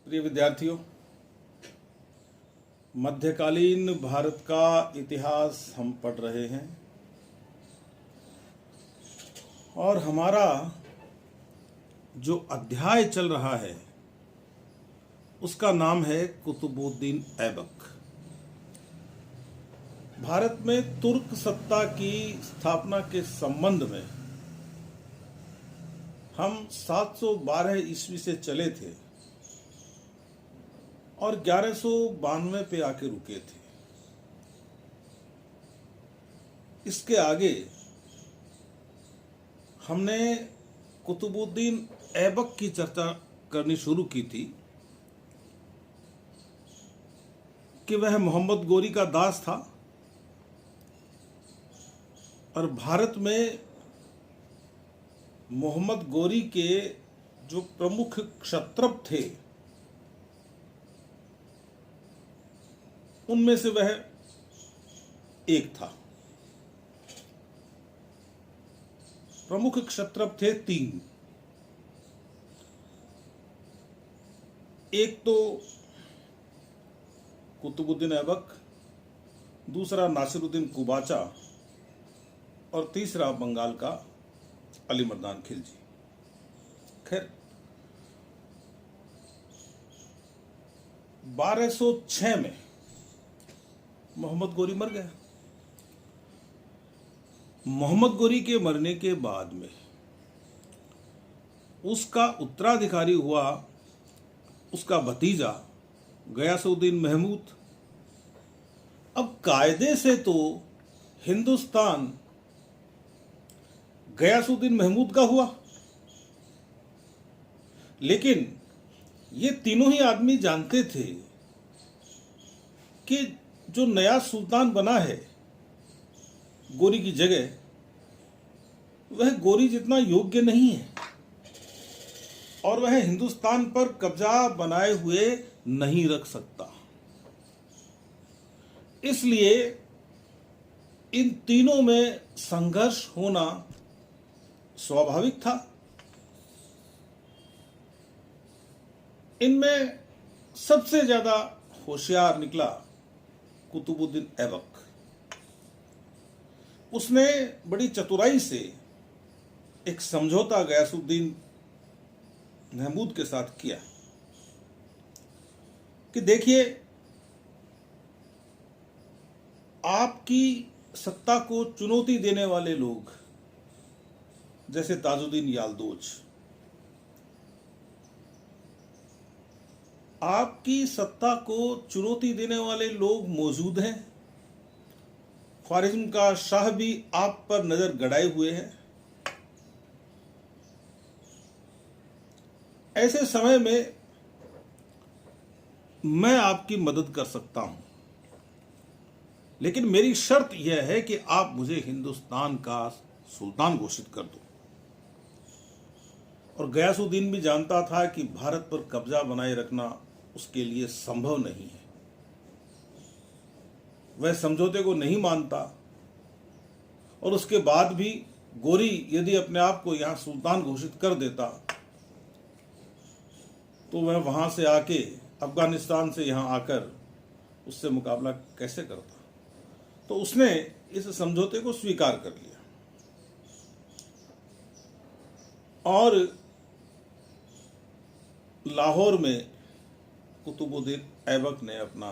प्रिय विद्यार्थियों, मध्यकालीन भारत का इतिहास हम पढ़ रहे हैं और हमारा जो अध्याय चल रहा है उसका नाम है कुतुबुद्दीन ऐबक। भारत में तुर्क सत्ता की स्थापना के संबंध में हम 712 ईस्वी से चले थे और 1192 पे आके रुके थे। इसके आगे हमने कुतुबुद्दीन ऐबक की चर्चा करनी शुरू की थी कि वह मोहम्मद गोरी का दास था और भारत में मोहम्मद गोरी के जो प्रमुख क्षत्रप थे उनमें से वह एक था। प्रमुख क्षत्रप थे 3। एक तो कुतुबुद्दीन ऐबक, दूसरा नासिरुद्दीन कुबाचा और तीसरा बंगाल का अली मर्दान खिलजी। खैर 1206 में मोहम्मद गोरी मर गया। मोहम्मद गोरी के मरने के बाद में उसका उत्तराधिकारी हुआ उसका भतीजा गयासुद्दीन महमूद। अब कायदे से तो हिंदुस्तान गयासुद्दीन महमूद का हुआ, लेकिन ये तीनों ही आदमी जानते थे कि जो नया सुल्तान बना है गोरी की जगह, वह गोरी जितना योग्य नहीं है और वह हिंदुस्तान पर कब्जा बनाए हुए नहीं रख सकता। इसलिए इन तीनों में संघर्ष होना स्वाभाविक था। इनमें सबसे ज्यादा होशियार निकला कुतुबुद्दीन ऐबक। उसने बड़ी चतुराई से एक समझौता गयासुद्दीन महमूद के साथ किया कि देखिए, आपकी सत्ता को चुनौती देने वाले लोग जैसे ताजुद्दीन यालदोज, आपकी सत्ता को चुनौती देने वाले लोग मौजूद हैं। ख्वारिज्म का शाह भी आप पर नजर गड़ाए हुए है। ऐसे समय में मैं आपकी मदद कर सकता हूं, लेकिन मेरी शर्त यह है कि आप मुझे हिंदुस्तान का सुल्तान घोषित कर दो। और गयासुद्दीन भी जानता था कि भारत पर कब्जा बनाए रखना उसके लिए संभव नहीं है। वह समझौते को नहीं मानता और उसके बाद भी गोरी यदि अपने आप को यहां सुल्तान घोषित कर देता तो वह वहां से आके अफगानिस्तान से यहां आकर उससे मुकाबला कैसे करता। तो उसने इस समझौते को स्वीकार कर लिया और लाहौर में कुतुबुद्दीन ऐबक ने अपना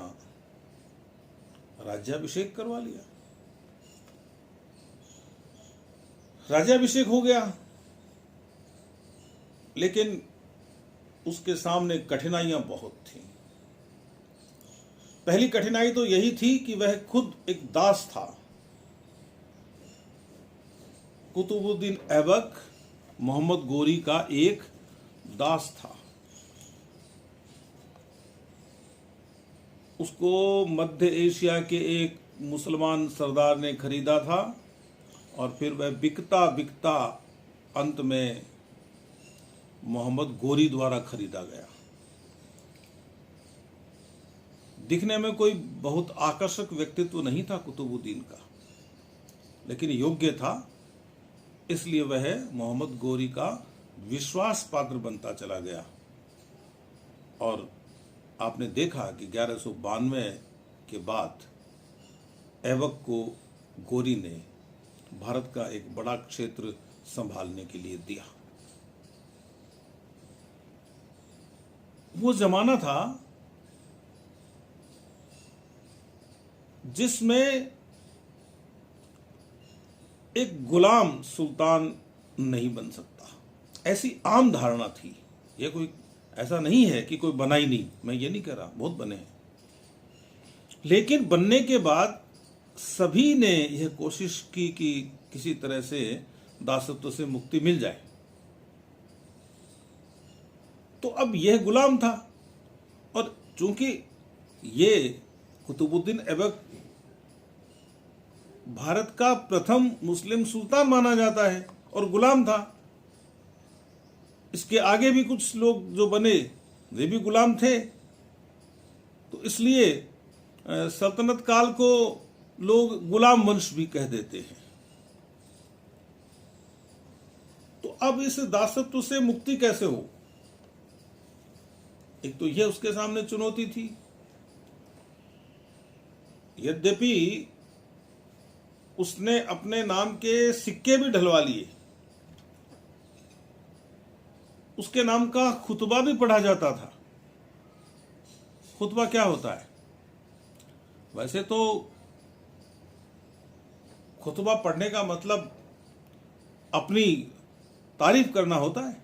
राज्याभिषेक करवा लिया। राज्याभिषेक हो गया, लेकिन उसके सामने कठिनाइयां बहुत थीं। पहली कठिनाई तो यही थी कि वह खुद एक दास था। कुतुबुद्दीन ऐबक मोहम्मद गोरी का एक दास था। उसको मध्य एशिया के एक मुसलमान सरदार ने खरीदा था और फिर वह बिकता बिकता अंत में मोहम्मद गोरी द्वारा खरीदा गया। दिखने में कोई बहुत आकर्षक व्यक्तित्व नहीं था कुतुबुद्दीन का, लेकिन योग्य था, इसलिए वह मोहम्मद गोरी का विश्वास पात्र बनता चला गया और आपने देखा कि 1192 के बाद ऐबक को गोरी ने भारत का एक बड़ा क्षेत्र संभालने के लिए दिया। वो जमाना था जिसमें एक गुलाम सुल्तान नहीं बन सकता, ऐसी आम धारणा थी। यह कोई ऐसा नहीं है कि कोई बना ही नहीं, मैं ये नहीं कह रहा, बहुत बने हैं, लेकिन बनने के बाद सभी ने यह कोशिश की कि किसी तरह से दासत्व से मुक्ति मिल जाए। तो अब यह गुलाम था, और चूंकि ये कुतुबुद्दीन ऐबक भारत का प्रथम मुस्लिम सुल्तान माना जाता है और गुलाम था। इसके आगे भी कुछ लोग जो बने वे भी गुलाम थे, तो इसलिए सल्तनत काल को लोग गुलाम वंश भी कह देते हैं। तो अब इस दासत्व से मुक्ति कैसे हो? एक तो यह उसके सामने चुनौती थी। यद्यपि उसने अपने नाम के सिक्के भी ढलवा लिए, उसके नाम का खुतबा भी पढ़ा जाता था। खुतबा क्या होता है? वैसे तो खुतबा पढ़ने का मतलब अपनी तारीफ करना होता है,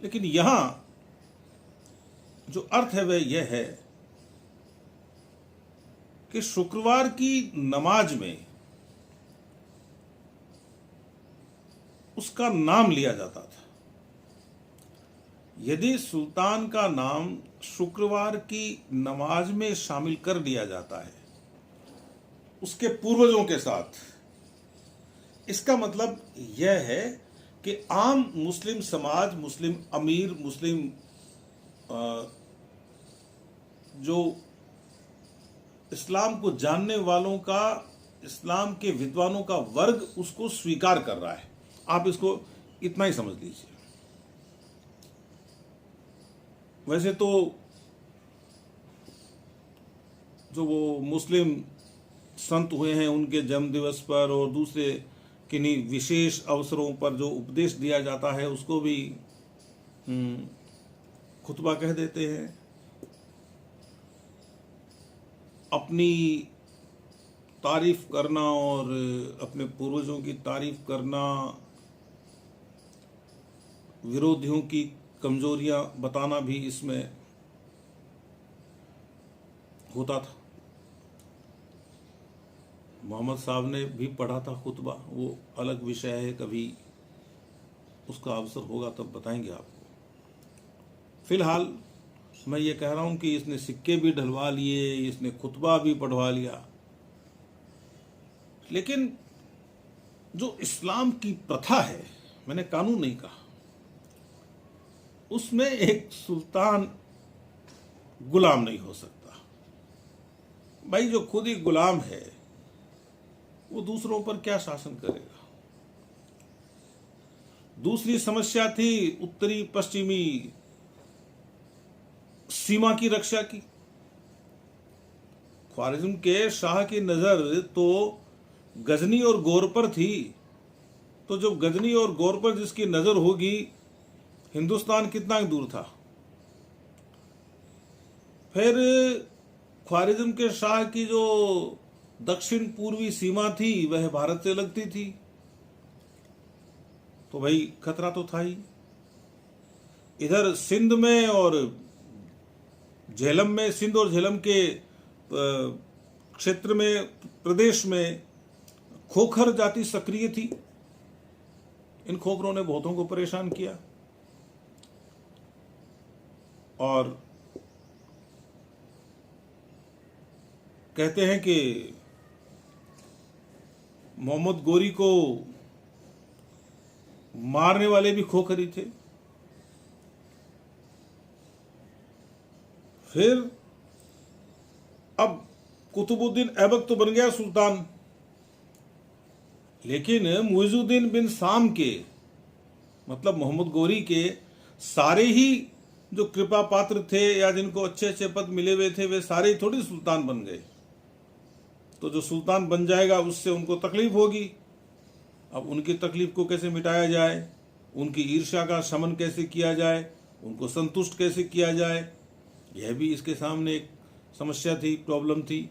लेकिन यहां जो अर्थ है वह यह है कि शुक्रवार की नमाज में उसका नाम लिया जाता था। यदि सुल्तान का नाम शुक्रवार की नमाज में शामिल कर दिया जाता है उसके पूर्वजों के साथ, इसका मतलब यह है कि आम मुस्लिम समाज, मुस्लिम अमीर, मुस्लिम जो इस्लाम को जानने वालों का, इस्लाम के विद्वानों का वर्ग उसको स्वीकार कर रहा है। आप इसको इतना ही समझ लीजिए। वैसे तो जो वो मुस्लिम संत हुए हैं उनके जन्म दिवस पर और दूसरे किन्हीं विशेष अवसरों पर जो उपदेश दिया जाता है उसको भी खुतबा कह देते हैं। अपनी तारीफ करना और अपने पूर्वजों की तारीफ करना, विरोधियों की कमजोरियां बताना भी इसमें होता था। मोहम्मद साहब ने भी पढ़ा था खुतबा, वो अलग विषय है, कभी उसका अवसर होगा तब बताएंगे आपको। फिलहाल मैं ये कह रहा हूं कि इसने सिक्के भी ढलवा लिए, इसने खुतबा भी पढ़वा लिया, लेकिन जो इस्लाम की प्रथा है, मैंने कानून नहीं कहा, उसमें एक सुल्तान गुलाम नहीं हो सकता। भाई जो खुद ही गुलाम है वो दूसरों पर क्या शासन करेगा? दूसरी समस्या थी उत्तरी पश्चिमी सीमा की रक्षा की। ख्वारिज्म के शाह की नजर तो गजनी और गौर पर थी, तो जब गजनी और गौर पर जिसकी नजर होगी, हिंदुस्तान कितना दूर था। फिर ख्वारिज्म के शाह की जो दक्षिण पूर्वी सीमा थी वह भारत से लगती थी, तो भाई खतरा तो था ही। इधर सिंध में और झेलम में, सिंध और झेलम के क्षेत्र में, प्रदेश में खोखर जाति सक्रिय थी। इन खोखरों ने बहुतों को परेशान किया और कहते हैं कि मोहम्मद गोरी को मारने वाले भी खोखर ही थे। फिर अब कुतुबुद्दीन ऐबक तो बन गया सुल्तान, लेकिन मुइजुद्दीन बिन साम के, मतलब मोहम्मद गोरी के सारे ही जो कृपा पात्र थे या जिनको अच्छे अच्छे पद मिले हुए थे वे सारे थोड़ी सुल्तान बन गए। तो जो सुल्तान बन जाएगा उससे उनको तकलीफ होगी। अब उनकी तकलीफ को कैसे मिटाया जाए, उनकी ईर्ष्या का शमन कैसे किया जाए, उनको संतुष्ट कैसे किया जाए, यह भी इसके सामने एक समस्या थी, प्रॉब्लम थी।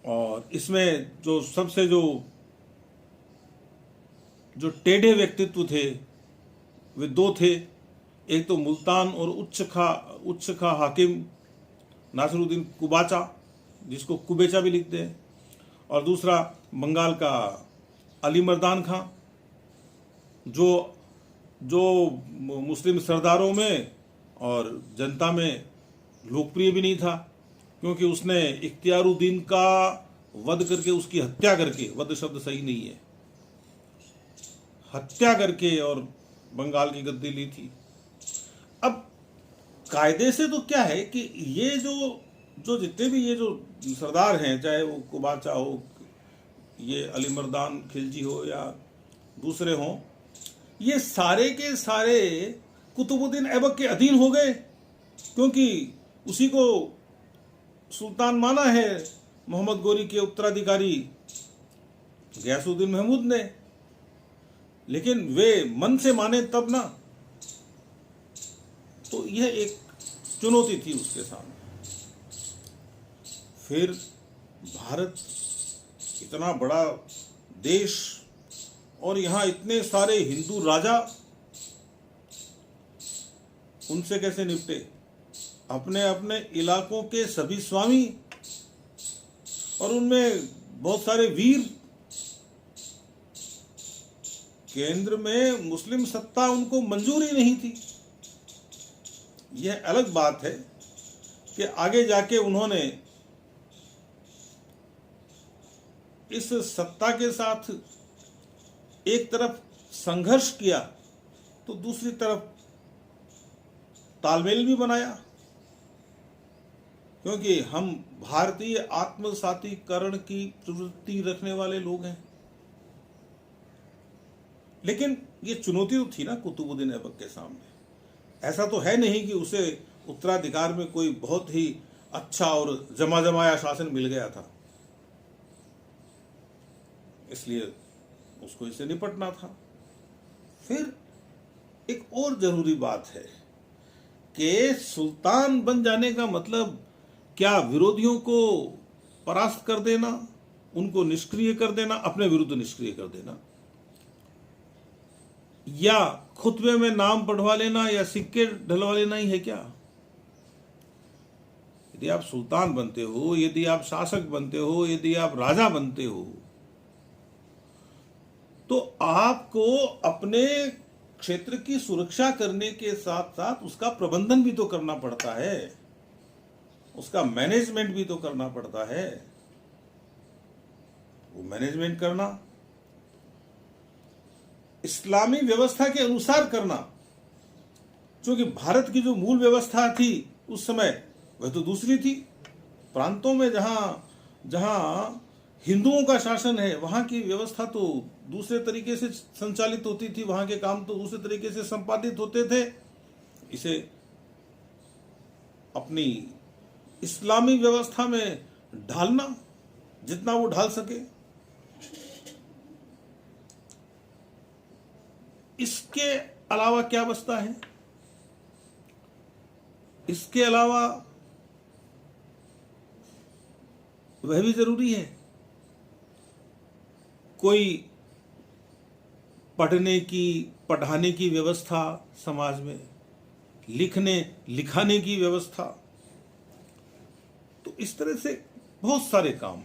और इसमें जो सबसे जो टेढ़े व्यक्तित्व थे वे दो थे। एक तो मुल्तान और उच्च खा हाकिम नासिरुद्दीन कुबाचा, जिसको कुबेचा भी लिखते हैं, और दूसरा बंगाल का अली मर्दान खां, जो मुस्लिम सरदारों में और जनता में लोकप्रिय भी नहीं था, क्योंकि उसने इख्तियारुद्दीन का वध करके, उसकी हत्या करके, वध शब्द सही नहीं है, हत्या करके और बंगाल की गद्दी ली थी। अब कायदे से तो क्या है कि ये जो जितने भी ये जो सरदार हैं, चाहे वो कुबाचा हो, ये अली मर्दान खिलजी हो या दूसरे हों, ये सारे के सारे कुतुबुद्दीन ऐबक के अधीन हो गए, क्योंकि उसी को सुल्तान माना है मोहम्मद गोरी के उत्तराधिकारी गयासुद्दीन महमूद ने। लेकिन वे मन से माने तब ना, तो यह एक चुनौती थी उसके सामने। फिर भारत इतना बड़ा देश और यहाँ इतने सारे हिंदू राजा, उनसे कैसे निपटे? अपने अपने इलाकों के सभी स्वामी और उनमें बहुत सारे वीर। केंद्र में मुस्लिम सत्ता उनको मंजूर ही नहीं थी। यह अलग बात है कि आगे जाके उन्होंने इस सत्ता के साथ एक तरफ संघर्ष किया तो दूसरी तरफ तालमेल भी बनाया, क्योंकि हम भारतीय आत्मसातीकरण की प्रवृत्ति रखने वाले लोग हैं। लेकिन ये चुनौती तो थी ना कुतुबुद्दीन ऐबक के सामने। ऐसा तो है नहीं कि उसे उत्तराधिकार में कोई बहुत ही अच्छा और जमाया शासन मिल गया था, इसलिए उसको इससे निपटना था। फिर एक और जरूरी बात है कि सुल्तान बन जाने का मतलब क्या विरोधियों को परास्त कर देना, उनको निष्क्रिय कर देना, अपने विरुद्ध निष्क्रिय कर देना, या खुतबे में नाम पढ़वा लेना या सिक्के ढलवा लेना ही है क्या? यदि आप सुल्तान बनते हो, यदि आप शासक बनते हो, यदि आप राजा बनते हो, तो आपको अपने क्षेत्र की सुरक्षा करने के साथ साथ उसका प्रबंधन भी तो करना पड़ता है, उसका मैनेजमेंट भी तो करना पड़ता है। वो मैनेजमेंट करना इस्लामी व्यवस्था के अनुसार करना, क्योंकि भारत की जो मूल व्यवस्था थी उस समय वह तो दूसरी थी। प्रांतों में जहां हिंदुओं का शासन है वहां की व्यवस्था तो दूसरे तरीके से संचालित होती थी, वहां के काम तो दूसरे तरीके से संपादित होते थे। इसे अपनी इस्लामी व्यवस्था में ढालना जितना वो ढाल सके। इसके अलावा क्या बचता है? इसके अलावा वह भी जरूरी है, कोई पढ़ने की पढ़ाने की व्यवस्था समाज में, लिखने लिखाने की व्यवस्था। तो इस तरह से बहुत सारे काम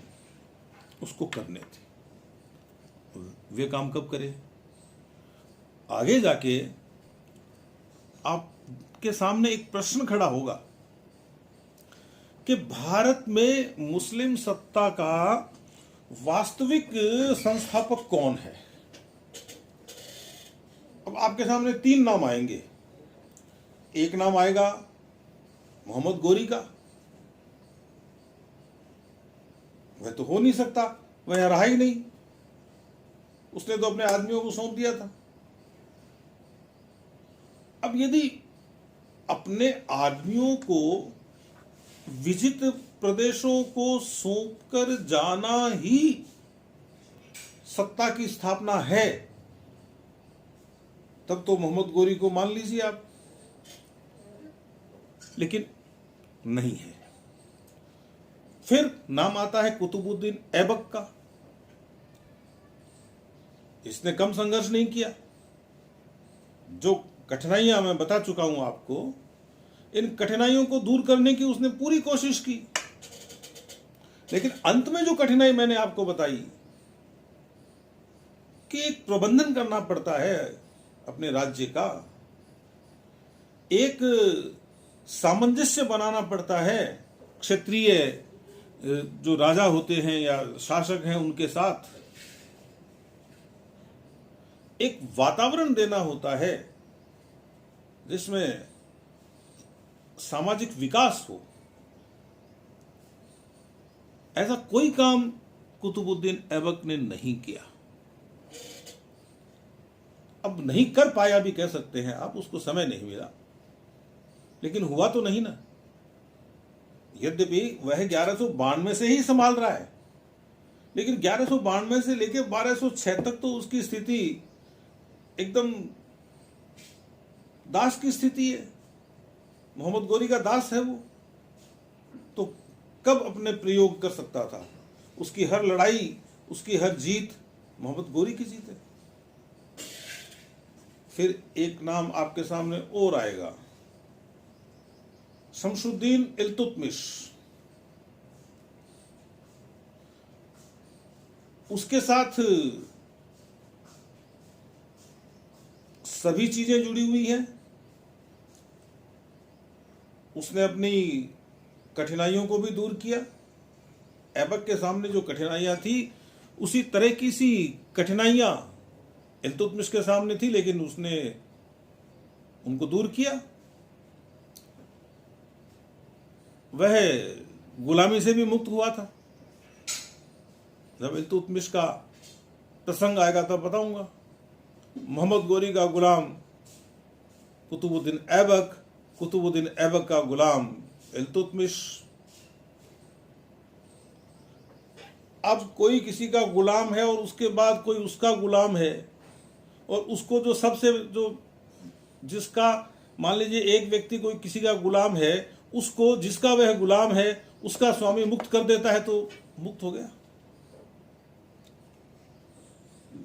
उसको करने थे। वे काम कब करे? आगे जाके आपके सामने एक प्रश्न खड़ा होगा कि भारत में मुस्लिम सत्ता का वास्तविक संस्थापक कौन है? अब आपके सामने तीन नाम आएंगे। एक नाम आएगा मोहम्मद गोरी का, वह तो हो नहीं सकता, वह रहा ही नहीं, उसने तो अपने आदमियों को सौंप दिया था। अब यदि अपने आदमियों को विजित प्रदेशों को सौंपकर जाना ही सत्ता की स्थापना है, तब तो मोहम्मद गोरी को मान लीजिए आप, लेकिन नहीं है। फिर नाम आता है कुतुबुद्दीन ऐबक का। इसने कम संघर्ष नहीं किया। जो कठिनाइयां मैं बता चुका हूं आपको, इन कठिनाइयों को दूर करने की उसने पूरी कोशिश की, लेकिन अंत में जो कठिनाई मैंने आपको बताई कि एक प्रबंधन करना पड़ता है अपने राज्य का, एक सामंजस्य बनाना पड़ता है क्षेत्रीय जो राजा होते हैं या शासक हैं उनके साथ, एक वातावरण देना होता है जिसमें सामाजिक विकास हो। ऐसा कोई काम कुतुबुद्दीन ऐबक ने नहीं किया। अब नहीं कर पाया भी कह सकते हैं आप, उसको समय नहीं मिला, लेकिन हुआ तो नहीं ना। यद्यपि वह 1192 से ही संभाल रहा है, लेकिन 1192 से लेकर 1206 तक तो उसकी स्थिति एकदम दास की स्थिति है। मोहम्मद गोरी का दास है वो, तो कब अपने प्रयोग कर सकता था? उसकी हर लड़ाई, उसकी हर जीत मोहम्मद गोरी की जीत है। फिर एक नाम आपके सामने और आएगा, शमशुद्दीन इल्तुतमिश। उसके साथ सभी चीजें जुड़ी हुई हैं। उसने अपनी कठिनाइयों को भी दूर किया। ऐबक के सामने जो कठिनाइयां थी, उसी तरह की सी कठिनाइयां इल्तुतमिश के सामने थी, लेकिन उसने उनको दूर किया। वह गुलामी से भी मुक्त हुआ था। जब इल्तुतमिश का प्रसंग आएगा तब बताऊंगा। मोहम्मद गोरी का गुलाम कुतुबुद्दीन ऐबक, कुतुबुद्दीन ऐबक का गुलाम इल्तुतमिश। अब कोई किसी का गुलाम है और उसके बाद कोई उसका गुलाम है, और उसको जो सबसे जो जिसका मान लीजिए एक व्यक्ति कोई किसी का गुलाम है, उसको जिसका वह गुलाम है उसका स्वामी मुक्त कर देता है तो मुक्त हो गया।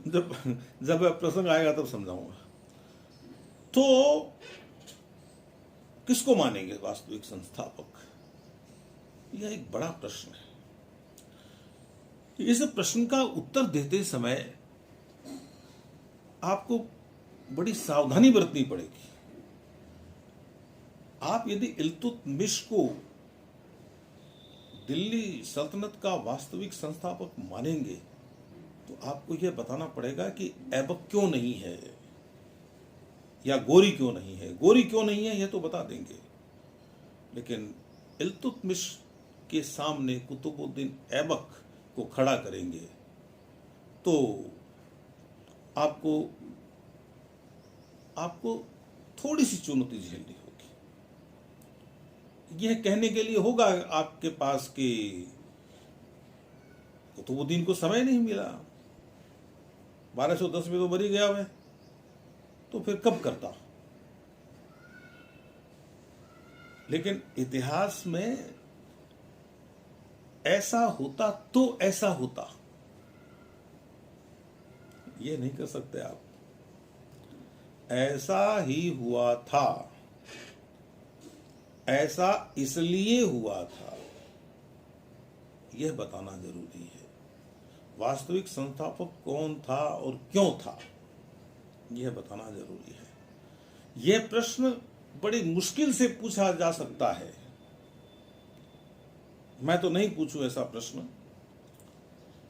जब वह प्रसंग आएगा तब समझाऊंगा। तो किसको मानेंगे वास्तविक संस्थापक? यह एक बड़ा प्रश्न है। इस प्रश्न का उत्तर देते समय आपको बड़ी सावधानी बरतनी पड़ेगी। आप यदि इल्तुतमिश को दिल्ली सल्तनत का वास्तविक संस्थापक मानेंगे तो आपको यह बताना पड़ेगा कि ऐबक क्यों नहीं है या गोरी क्यों नहीं है। गोरी क्यों नहीं है यह तो बता देंगे, लेकिन इल्तुतमिश के सामने कुतुबुद्दीन ऐबक को खड़ा करेंगे तो आपको थोड़ी सी चुनौती झेलनी होगी। यह कहने के लिए होगा आपके पास कि कुतुबुद्दीन को समय नहीं मिला, 1210 में तो मर ही गया वह, तो फिर कब करता। लेकिन इतिहास में ऐसा होता तो ऐसा होता, ये नहीं कर सकते आप। ऐसा ही हुआ था, ऐसा इसलिए हुआ था, यह बताना जरूरी है। वास्तविक संस्थापक कौन था और क्यों था, यह बताना जरूरी है। यह प्रश्न बड़ी मुश्किल से पूछा जा सकता है। मैं तो नहीं पूछूं ऐसा प्रश्न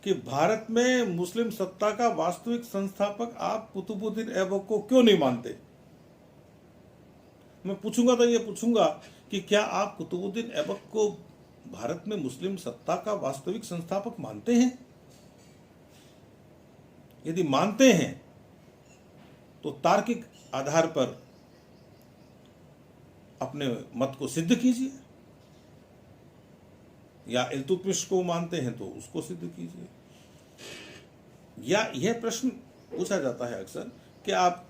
कि भारत में मुस्लिम सत्ता का वास्तविक संस्थापक आप कुतुबुद्दीन ऐबक को क्यों नहीं मानते। मैं पूछूंगा तो ये पूछूंगा कि क्या आप कुतुबुद्दीन ऐबक को भारत में मुस्लिम सत्ता का वास्तविक संस्थापक मानते हैं? यदि मानते हैं तो तार्किक आधार पर अपने मत को सिद्ध कीजिए, या इल्तुतमिश को मानते हैं तो उसको सिद्ध कीजिए। या यह प्रश्न पूछा जाता है अक्सर कि आप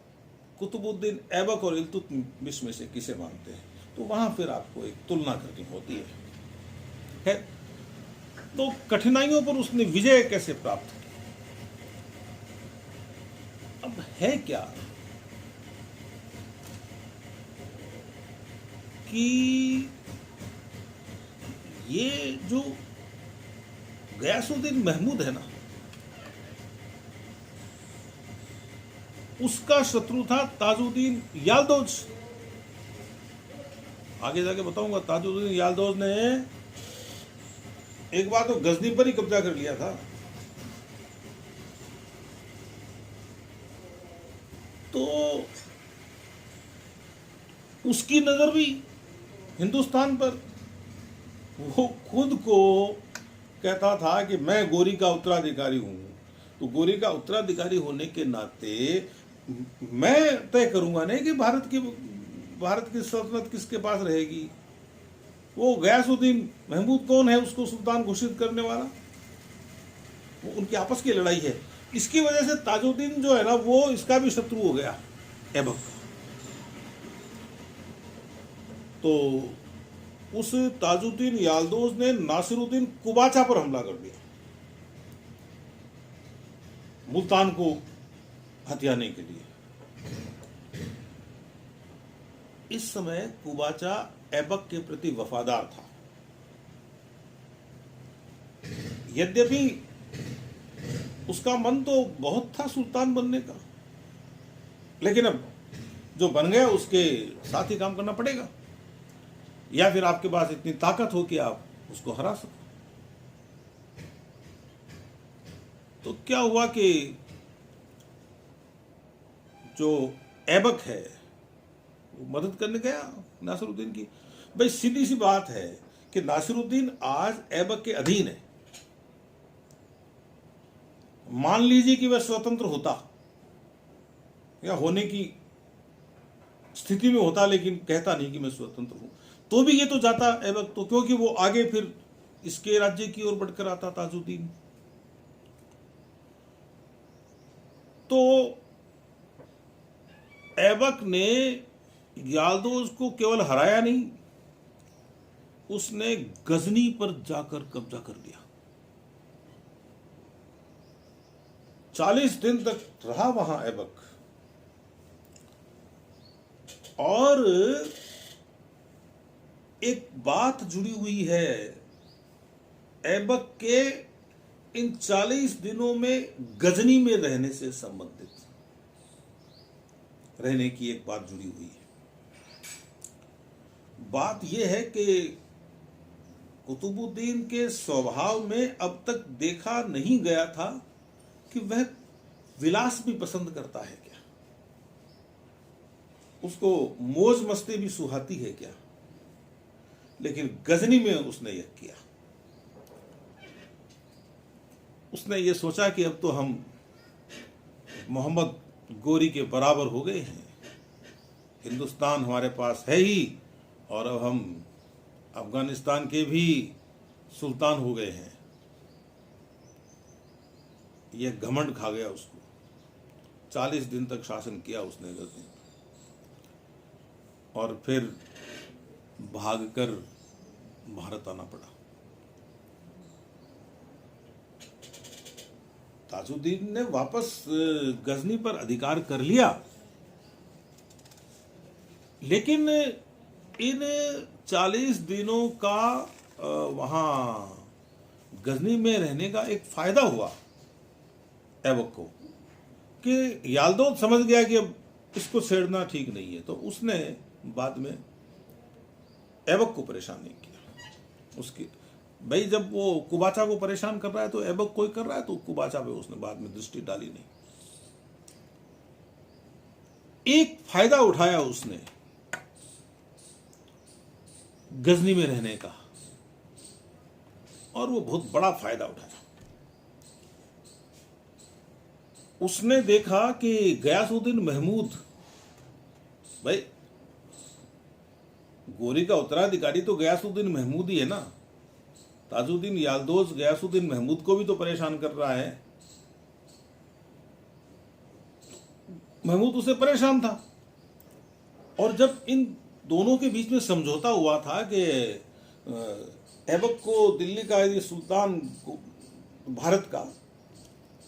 कुतुबुद्दीन ऐबक और इल्तुतमिश में से किसे मानते हैं, तो वहां फिर आपको एक तुलना करनी होती है। तो कठिनाइयों पर उसने विजय कैसे प्राप्त की? अब है क्या कि ये जो गयासुद्दीन महमूद है ना, उसका शत्रु था ताजुद्दीन याल्दोज। आगे जाके बताऊंगा। ताजुद्दीन याल्दोज ने एक बार तो गजनी पर ही कब्जा कर लिया था। तो उसकी नजर भी हिंदुस्तान पर, वो खुद को कहता था कि मैं गौरी का उत्तराधिकारी हूं। तो गौरी का उत्तराधिकारी होने के नाते मैं तय करूंगा नहीं कि भारत की सल्तनत किसके पास रहेगी। वो गयासुद्दीन महमूद कौन है उसको सुल्तान घोषित करने वाला? वो उनकी आपस की लड़ाई है। इसकी वजह से ताजुद्दीन जो है ना, वो इसका भी शत्रु हो गया, ऐबक। तो उस ताजुद्दीन याल्दोज ने नासिरुद्दीन कुबाचा पर हमला कर दिया, मुल्तान को हथियाने के लिए। इस समय कुबाचा ऐबक के प्रति वफादार था। यद्यपि उसका मन तो बहुत था सुल्तान बनने का, लेकिन अब जो बन गया उसके साथ ही काम करना पड़ेगा, या फिर आपके पास इतनी ताकत हो कि आप उसको हरा सको। तो क्या हुआ कि जो ऐबक है वो मदद करने गया नासिरुद्दीन की। भाई सीधी सी बात है कि नासिरुद्दीन आज ऐबक के अधीन है। मान लीजिए कि वह स्वतंत्र होता या होने की स्थिति में होता, लेकिन कहता नहीं कि मैं स्वतंत्र हूं, तो भी ये तो जाता ऐबक तो, क्योंकि वो आगे फिर इसके राज्य की ओर बढ़कर आता ताजुद्दीन। तो ऐबक ने याल्दोज को केवल हराया नहीं, उसने गजनी पर जाकर कब्जा कर लिया। 40 दिन तक रहा वहां ऐबक। और एक बात जुड़ी हुई है ऐबक के इन 40 दिनों में गजनी में रहने से संबंधित रहने की एक बात जुड़ी हुई है। बात यह है कि कुतुबुद्दीन के स्वभाव में अब तक देखा नहीं गया था कि वह विलास भी पसंद करता है क्या, उसको मौज मस्ती भी सुहाती है क्या। लेकिन गजनी में उसने यह किया। उसने ये सोचा कि अब तो हम मोहम्मद गोरी के बराबर हो गए हैं, हिंदुस्तान हमारे पास है ही, और अब हम अफगानिस्तान के भी सुल्तान हो गए हैं। यह घमंड खा गया उसको। 40 दिन तक शासन किया उसने गजनी, और फिर भागकर भारत आना पड़ा। ताजुद्दीन ने वापस गजनी पर अधिकार कर लिया, लेकिन इन 40 दिनों का वहां गजनी में रहने का एक फायदा हुआ ऐबक को, कि याल्दोज समझ गया कि अब इसको छेड़ना ठीक नहीं है, तो उसने बाद में ऐबक को परेशान नहीं किया। उसकी भाई जब वो कुबाचा को परेशान कर रहा है तो ऐबक कोई कर रहा है, तो कुबाचा पे उसने बाद में दृष्टि डाली नहीं। एक फायदा उठाया उसने गजनी में रहने का, और वो बहुत बड़ा फायदा उठाया। उसने देखा कि गयासुद्दीन महमूद भाई गोरी का उत्तराधिकारी तो गयासुद्दीन महमूद ही है ना। ताजुद्दीन याल्दोज गयासुद्दीन महमूद को भी तो परेशान कर रहा है, महमूद उसे परेशान था। और जब इन दोनों के बीच में समझौता हुआ था कि ऐबक को दिल्ली का यदि सुल्तान, भारत का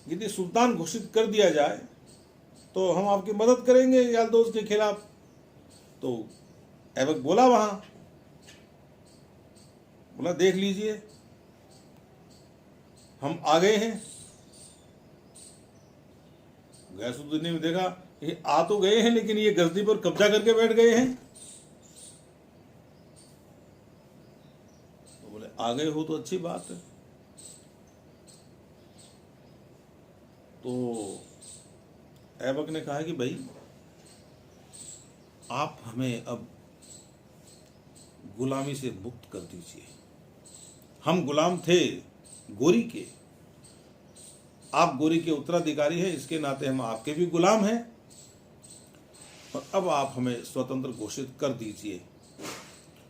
यदि सुल्तान घोषित कर दिया जाए तो हम आपकी मदद करेंगे याल्दोज के खिलाफ, तो ऐबक बोला वहां, बोला देख लीजिए हम आ गए हैं। गयासुद्दीन ने देखा ये आ तो गए हैं लेकिन ये गजनी पर कब्जा करके बैठ गए हैं, तो बोले आ गए हो तो अच्छी बात है। तो ऐबक ने कहा कि भाई आप हमें अब गुलामी से मुक्त कर दीजिए, हम गुलाम थे गोरी के, आप गोरी के उत्तराधिकारी हैं, इसके नाते हम आपके भी गुलाम हैं, और अब आप हमें स्वतंत्र घोषित कर दीजिए।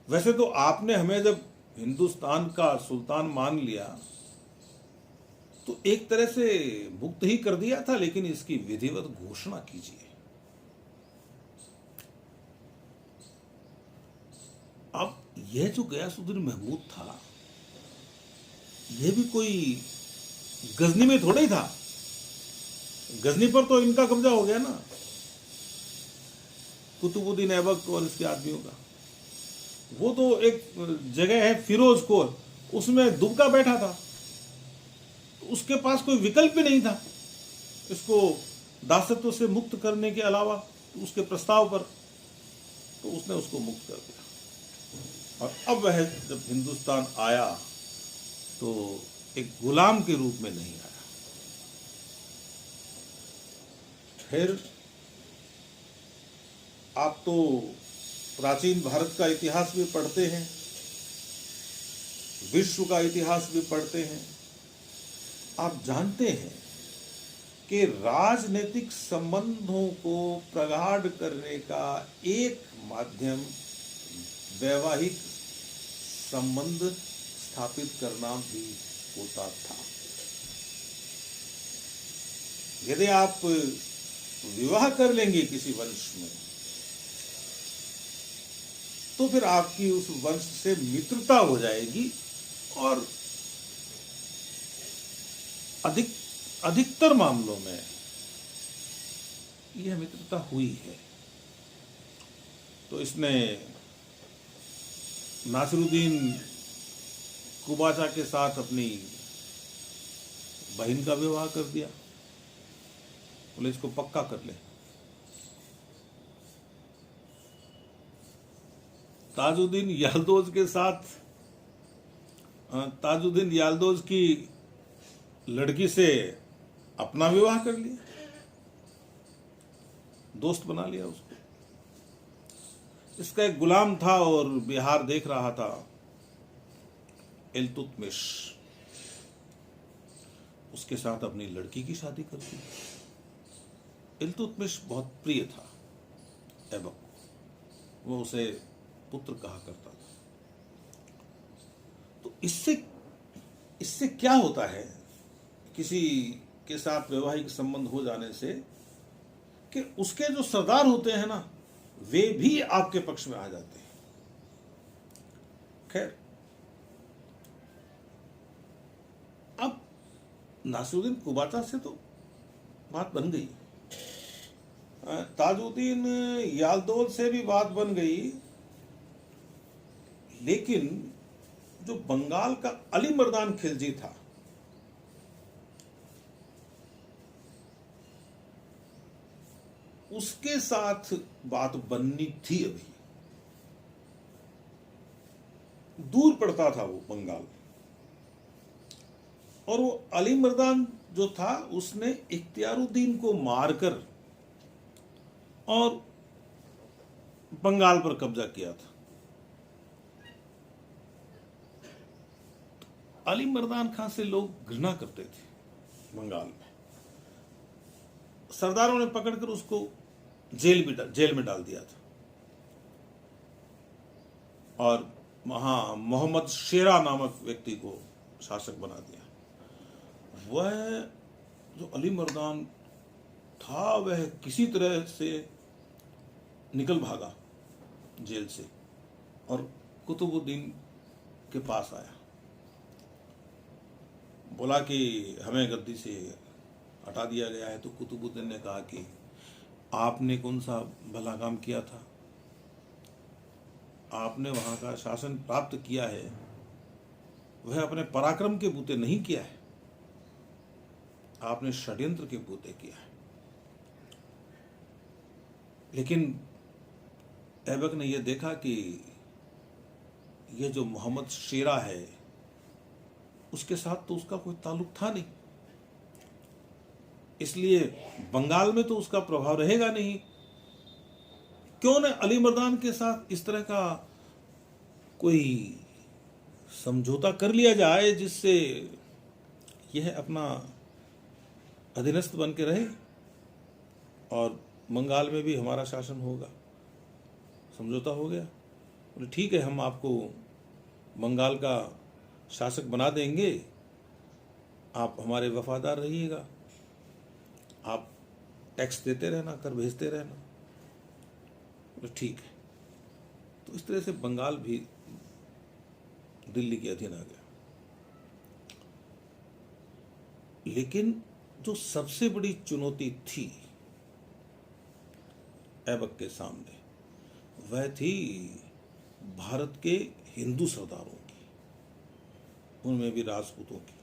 वैसे तो आपने हमें जब हिंदुस्तान का सुल्तान मान लिया तो एक तरह से मुक्त ही कर दिया था, लेकिन इसकी विधिवत घोषणा कीजिए। अब यह जो गयासुद्दीन महमूद था, यह भी कोई गजनी में थोड़ा ही था, गजनी पर तो इनका कब्जा हो गया ना, कुतुबुद्दीन ऐबक और इसके आदमियों का। वो तो एक जगह है फिरोजकोर, उसमें दुबका बैठा था, तो उसके पास कोई विकल्प भी नहीं था इसको दासत्व से मुक्त करने के अलावा, तो उसके प्रस्ताव पर तो उसने उसको मुक्त कर दिया। और अब वह जब हिंदुस्तान आया तो एक गुलाम के रूप में नहीं आया। फिर आप तो प्राचीन भारत का इतिहास भी पढ़ते हैं, विश्व का इतिहास भी पढ़ते हैं, आप जानते हैं कि राजनीतिक संबंधों को प्रगाढ़ करने का एक माध्यम वैवाहिक संबंध स्थापित करना भी होता था। यदि आप विवाह कर लेंगे किसी वंश में, तो फिर आपकी उस वंश से मित्रता हो जाएगी, और अधिकतर मामलों में यह मित्रता हुई है। तो इसने नासिरुद्दीन कुबाचा के साथ अपनी बहन का विवाह कर दिया, बोले इसको पक्का कर ले। ताजुद्दीन याल्दोज के साथ, ताजुद्दीन याल्दोज की लड़की से अपना विवाह कर लिया, दोस्त बना लिया उसको। इसका एक गुलाम था और बिहार देख रहा था, इल्तुतमिश, उसके साथ अपनी लड़की की शादी कर दी। इल्तुतमिश बहुत प्रिय था ऐबक को, वो उसे पुत्र कहा करता था। तो इससे क्या होता है किसी के साथ वैवाहिक संबंध हो जाने से, कि उसके जो सरदार होते हैं ना, वे भी आपके पक्ष में आ जाते हैं। खैर, अब नासिरुद्दीन कुबाचा से तो बात बन गई, ताजुद्दीन याल्दोज से भी बात बन गई, लेकिन जो बंगाल का अली मर्दान खिलजी था, उसके साथ बात बननी थी। अभी दूर पड़ता था वो बंगाल, और वो अली मर्दान जो था उसने इख्तियारुद्दीन को मारकर और बंगाल पर कब्जा किया था। अली मर्दान खान से लोग घृणा करते थे बंगाल में। सरदारों ने पकड़कर उसको जेल में डाल दिया था। और वहाँ मोहम्मद शेरा नामक व्यक्ति को शासक बना दिया। वह जो अली मर्दान था वह किसी तरह से निकल भागा जेल से और कुतुबुद्दीन के पास आया, बोला कि हमें गद्दी से हटा दिया गया है। तो कुतुबुद्दीन ने कहा कि आपने कौन सा भला काम किया था, आपने वहाँ का शासन प्राप्त किया है वह अपने पराक्रम के बूते नहीं किया है, आपने षड्यंत्र के बूते किया है। लेकिन ऐबक ने यह देखा कि यह जो मोहम्मद शेरा है उसके साथ तो उसका कोई ताल्लुक था नहीं, इसलिए बंगाल में तो उसका प्रभाव रहेगा नहीं। क्यों न अली मर्दान के साथ इस तरह का कोई समझौता कर लिया जाए जिससे यह अपना अधीनस्थ बन के रहे और बंगाल में भी हमारा शासन होगा। समझौता हो गया, बोले ठीक है, हम आपको बंगाल का शासक बना देंगे, आप हमारे वफादार रहिएगा, आप टैक्स देते रहना, कर भेजते रहना। बोले ठीक है। तो इस तरह से बंगाल भी दिल्ली के अधीन आ गया। लेकिन जो सबसे बड़ी चुनौती थी ऐबक के सामने वह थी भारत के हिंदू सरदारों की, उनमें भी राजपूतों की।